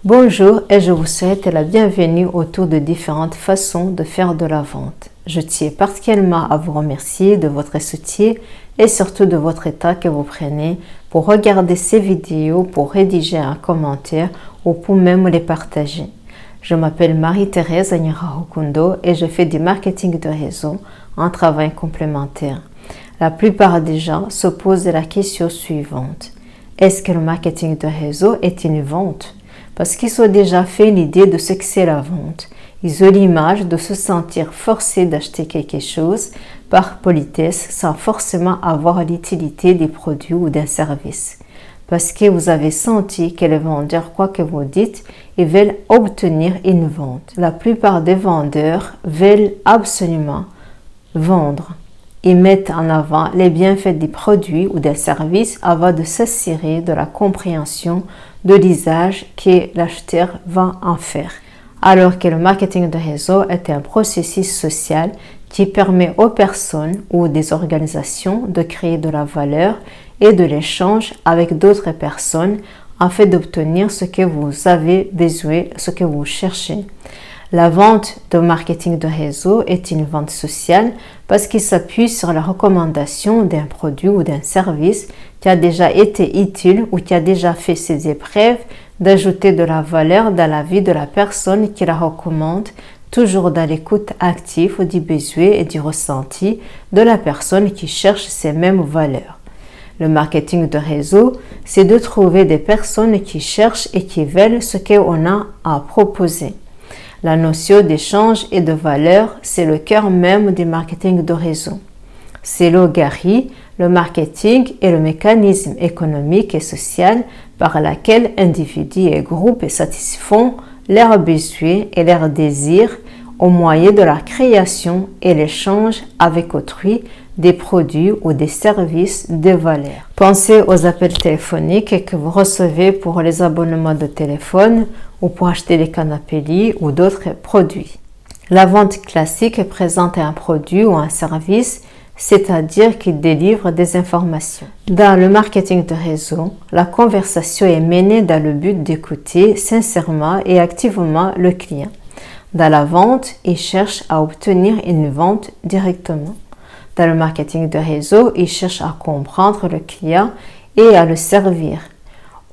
Bonjour et je vous souhaite la bienvenue autour de différentes façons de faire de la vente. Je tiens particulièrement à vous remercier de votre soutien et surtout de votre temps que vous prenez pour regarder ces vidéos, pour rédiger un commentaire ou pour même les partager. Je m'appelle Marie-Thérèse Anyarahukundo et je fais du marketing de réseau, un travail complémentaire. La plupart des gens se posent la question suivante. Est-ce que le marketing de réseau est une vente? Parce qu'ils ont déjà fait l'idée de ce que c'est la vente. Ils ont l'image de se sentir forcés d'acheter quelque chose par politesse sans forcément avoir l'utilité des produits ou d'un service. Parce que vous avez senti que les vendeurs, quoi que vous dites, ils veulent obtenir une vente. La plupart des vendeurs veulent absolument vendre. Ils mettent en avant les bienfaits des produits ou des services avant de s'assurer de la compréhension de l'usage que l'acheteur va en faire. Alors que le marketing de réseau est un processus social qui permet aux personnes ou des organisations de créer de la valeur et de l'échange avec d'autres personnes afin d'obtenir ce que vous avez besoin, ce que vous cherchez. La vente de marketing de réseau est une vente sociale parce qu'il s'appuie sur la recommandation d'un produit ou d'un service qui a déjà été utile ou qui a déjà fait ses épreuves d'ajouter de la valeur dans la vie de la personne qui la recommande, toujours dans l'écoute active du besoin et du ressenti de la personne qui cherche ces mêmes valeurs. Le marketing de réseau, c'est de trouver des personnes qui cherchent et qui veulent ce qu'on a à proposer. La notion d'échange et de valeur, c'est le cœur même du marketing de réseau. Selon Gary, le marketing est le mécanisme économique et social par lequel individus et groupes satisfont leurs besoins et leurs désirs au moyen de la création et l'échange avec autrui des produits ou des services de valeur. Pensez aux appels téléphoniques que vous recevez pour les abonnements de téléphone ou pour acheter des canapés lits ou d'autres produits. La vente classique présente un produit ou un service, c'est-à-dire qu'il délivre des informations. Dans le marketing de réseau, la conversation est menée dans le but d'écouter sincèrement et activement le client. Dans la vente, il cherche à obtenir une vente directement. Dans le marketing de réseau, il cherche à comprendre le client et à le servir.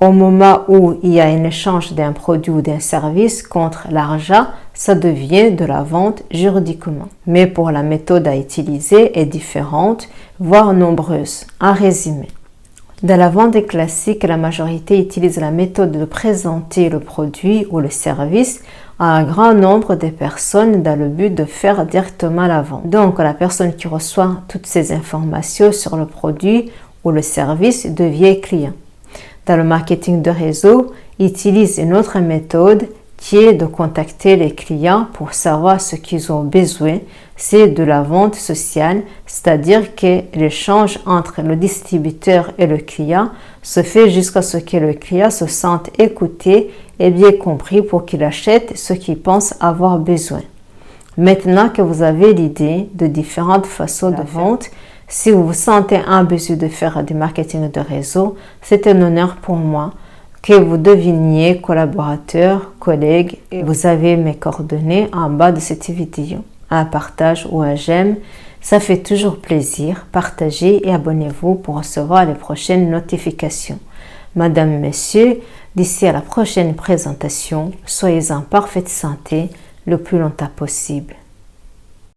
Au moment où il y a un échange d'un produit ou d'un service contre l'argent, ça devient de la vente juridiquement. Mais pour la méthode à utiliser est différente, voire nombreuse. En résumé, dans la vente classique, la majorité utilise la méthode de présenter le produit ou le service à un grand nombre de personnes dans le but de faire directement la vente. Donc, la personne qui reçoit toutes ces informations sur le produit ou le service devient client. Dans le marketing de réseau, il utilise une autre méthode qui est de contacter les clients pour savoir ce qu'ils ont besoin. C'est de la vente sociale, c'est-à-dire que l'échange entre le distributeur et le client se fait jusqu'à ce que le client se sente écouté et bien compris pour qu'il achète ce qu'il pense avoir besoin. Maintenant que vous avez l'idée de différentes façons de vente, si vous vous sentez un besoin de faire du marketing de réseau, c'est un honneur pour moi que vous deveniez collaborateur, collègue. Et vous avez mes coordonnées en bas de cette vidéo. Un partage ou un j'aime, ça fait toujours plaisir. Partagez et abonnez-vous pour recevoir les prochaines notifications. Madame, Messieurs, d'ici à la prochaine présentation, soyez en parfaite santé le plus longtemps possible.